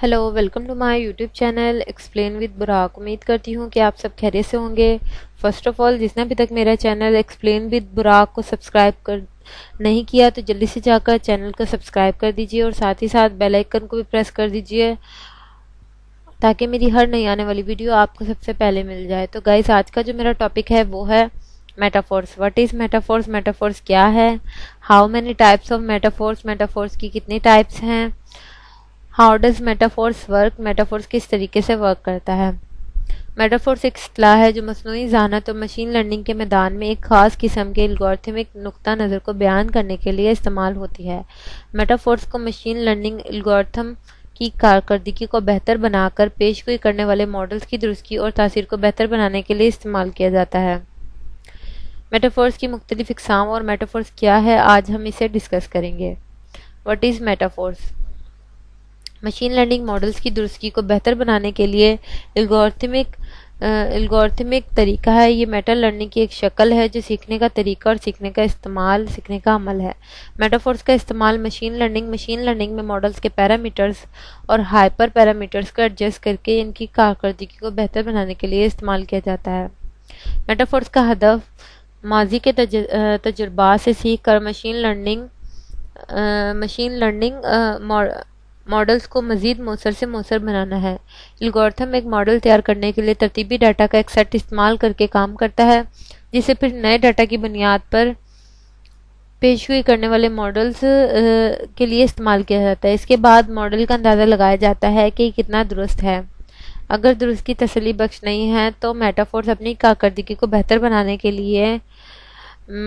Hello welcome to my YouTube channel explain with Burak. उम्मीद करती हूँ कि आप सब खैरियत से होंगे। फ़र्स्ट ऑफ़ ऑल, जिसने अभी तक मेरा चैनल एक्सप्लेन विद बुराक को सब्सक्राइब कर नहीं किया तो जल्दी से जाकर चैनल को सब्सक्राइब कर दीजिए और साथ ही साथ बेल आइकन को भी प्रेस कर दीजिए ताकि मेरी हर नई आने वाली वीडियो आपको सबसे पहले मिल जाए। तो गाइस, आज का जो मेरा टॉपिक है वो है metaphors. What is metaphors? Metaphors क्या है? How many types of metaphors? Metaphors की कितनी टाइप्स हैं? How does metaphors work? Metaphors किस तरीके से वर्क करता है? मेटाफोर्स एक इस्तिलाह है जो मसनूई ज़हानत और मशीन लर्निंग के मैदान में एक ख़ास किस्म के एल्गोरिथमिक नुक्ता नज़र को बयान करने के लिए इस्तेमाल होती है। मेटाफोर्स को मशीन लर्निंग एल्गोरिथम की कारकर्दगी को बेहतर बनाकर पेशगोई करने वाले मॉडल्स की दुरुस्ती और तासीर को बेहतर बनाने के लिए इस्तेमाल किया जाता है। मेटाफोर्स की मुख्तलिफ इक़साम और मेटाफोर्स क्या है, आज हम इसे डिस्कस करेंगे। What is metaphors? Machine learning models की दुरुस्ती को बेहतर बनाने के लिए एल्गोरिथमिक तरीका है। ये मेटा लर्निंग की एक शक्ल है जो सीखने का तरीका और सीखने का अमल है। मेटाफोर्स का इस्तेमाल मशीन लर्निंग में मॉडल्स के पैरामीटर्स और हाइपर पैरामीटर्स को एडजस्ट करके इनकी कारकर्दगी को बेहतर बनाने के लिए इस्तेमाल किया जाता है। मेटाफोर्स का हदफ माजी के तजुर्बात से सीख कर मशीन लर्निंग मॉडल्स को मज़ीद मौसर से मौसर बनाना है। एल्गोरिथम एक मॉडल तैयार करने के लिए तरतीबी डाटा का एक सेट इस्तेमाल करके काम करता है, जिसे फिर नए डाटा की बुनियाद पर पेशगोई करने वाले मॉडल्स के लिए इस्तेमाल किया जाता है। इसके बाद मॉडल का अंदाज़ा लगाया जाता है कि कितना दुरुस्त है। अगर दुरुस्ती तसल्ली बख्श नहीं है तो मेटाफोर्स अपनी कारकर्दगी को बेहतर बनाने के लिए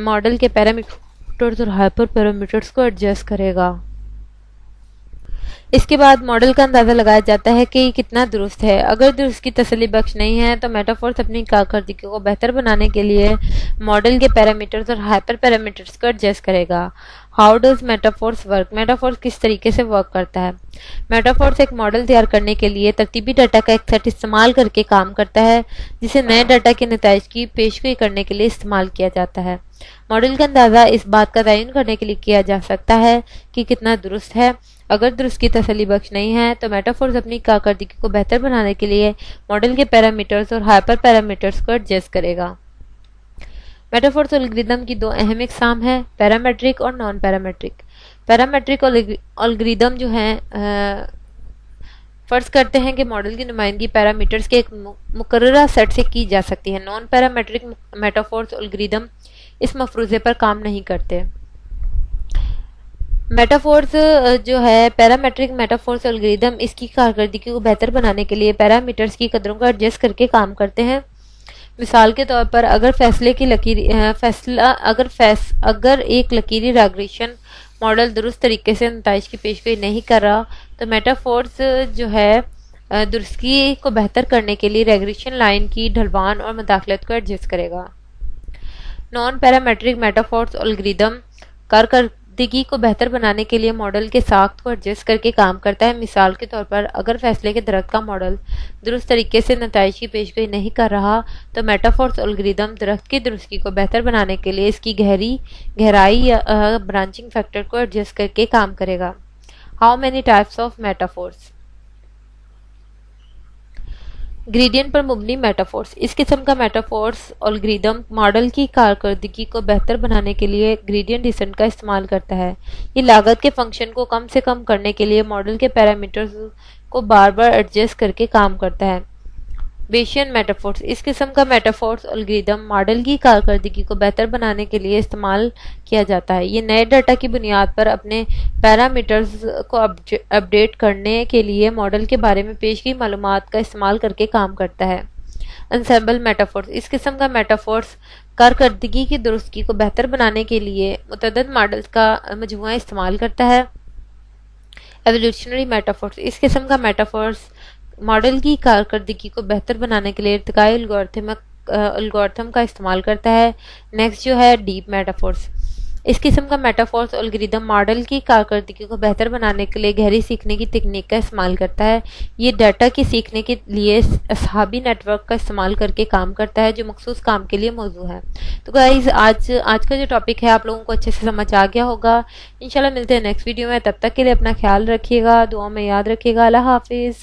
मॉडल के पैरामीटर्स और हाइपर पैरामीटर्स को एडजस्ट करेगा। इसके बाद मॉडल का अंदाज़ा लगाया जाता है कि कितना दुरुस्त है। अगर दुरुस्त की तसल्ली बख्श नहीं है तो मेटाफोर्स अपनी कारकर्दगी को बेहतर बनाने के लिए मॉडल के पैरामीटर्स और हाइपर पैरामीटर्स को एडजस्ट करेगा। How does metaphors work? Metaphors किस तरीके से वर्क करता है? मेटाफोर्स एक मॉडल तैयार करने के लिए तरतीबी डाटा का एक सेट इस्तेमाल करके काम करता है, जिसे नए डाटा के नताइज की पेशगोई करने के लिए इस्तेमाल किया जाता है। मॉडल का अंदाज़ा इस बात का तयन करने के लिए किया जा सकता है कि कितना दुरुस्त है। अगर दुरुस्त की तसल्ली बख्श नहीं है तो मेटाफोर्स अपनी कारकर्दगी को बेहतर बनाने के लिए मॉडल के पैरामीटर्स और हाइपर पैरामीटर्स को एडजस्ट करेगा। मेटाफोर्स एल्गोरिथम की दो अहम इक़साम हैं, पैरामेट्रिक और नॉन पैरामेट्रिक। पैरामेट्रिक एल्गोरिथम जो हैं फ़र्ज़ करते हैं कि मॉडल की नुमाइंदगी पैरामीटर्स के एक मुकर्ररा सेट से की जा सकती है। नॉन पैरामेट्रिक मेटाफोर्स एल्गोरिथम इस मफरूज़े पर काम नहीं करते। मेटाफोर्स जो है पैरामेट्रिक मेटाफोर्स एल्गोरिथम इसकी कारकर्दगी को बेहतर बनाने के लिए पैरामीटर्स की कदरों को एडजस्ट करके काम करते हैं। मिसाल के तौर पर अगर अगर एक लकीरी रेग्रेशन मॉडल दुरुस्त तरीके से नताइज की पेशगोई नहीं कर रहा तो मेटाफोर्स जो है दुरुस्ती को बेहतर करने के लिए रेग्रेशन लाइन की ढलवान और मुदाखलत को एडजस्ट करेगा। नॉन पैरामेट्रिक मेटाफोर्स एल्गोरिथम कारकर्दगी को बेहतर बनाने के लिए मॉडल के साख्त को एडजस्ट करके काम करता है। मिसाल के तौर पर अगर फैसले के दरख्त का मॉडल दुरुस्त तरीके से नताइज की पेशगोई नहीं कर रहा तो मेटाफोर्स एल्गोरिथम दरख्त की दुरुस्ती को बेहतर बनाने के लिए इसकी गहराई या ब्रांचिंग फैक्टर को एडजस्ट करके काम करेगा। How many types of metaphors? Gradient पर मुबनी मेटाफोर्स। इस किस्म का मेटाफोर्स एल्गोरिथम मॉडल की कारकर्दगी को बेहतर बनाने के लिए ग्रेडियंट डिसेंट का इस्तेमाल करता है। ये लागत के फंक्शन को कम से कम करने के लिए मॉडल के पैरामीटर्स को बार बार एडजस्ट करके काम करता है। बेशियन मेटाफोर्स। इस किस्म का मेटाफोर्स एल्गोरिथम मॉडल की कारकर्दगी को बेहतर बनाने के लिए इस्तेमाल किया जाता है। ये नए डाटा की बुनियाद पर अपने पैरामीटर्स को अपडेट करने के लिए मॉडल के बारे में पेश की मालूमात का इस्तेमाल करके काम करता है। Ensemble metaphors. इस किस्म का मेटाफोर्स कारकर्दगी की दुरुस्ती को बेहतर बनाने के लिए मुतअद्दिद मॉडल्स का मजमूआ इस्तेमाल करता है। Evolutionary metaphors. इस किस्म का मेटाफोर्स मॉडल की कारकर्दगी को बेहतर बनाने के लिए इर्तिकाई एल्गोरिथम का इस्तेमाल करता है। नेक्स्ट जो है डीप मेटाफोर्स। اس قسم کا میٹافورس الگوریدم ماڈل کی کارکردگی کو بہتر بنانے کے لیے گہری سیکھنے کی تکنیک کا استعمال کرتا ہے۔ یہ ڈیٹا کی سیکھنے کے لیے اصحابی نیٹ ورک کا استعمال کر کے کام کرتا ہے جو مخصوص کام کے لیے موزوں ہے۔ تو گائز آج کا جو ٹاپک ہے آپ لوگوں کو اچھے سے سمجھ آ گیا ہوگا۔ انشاءاللہ ملتے ہیں نیکسٹ ویڈیو میں، تب تک کے لیے اپنا خیال رکھیے گا، دعا میں یاد رکھیے گا۔ اللہ حافظ۔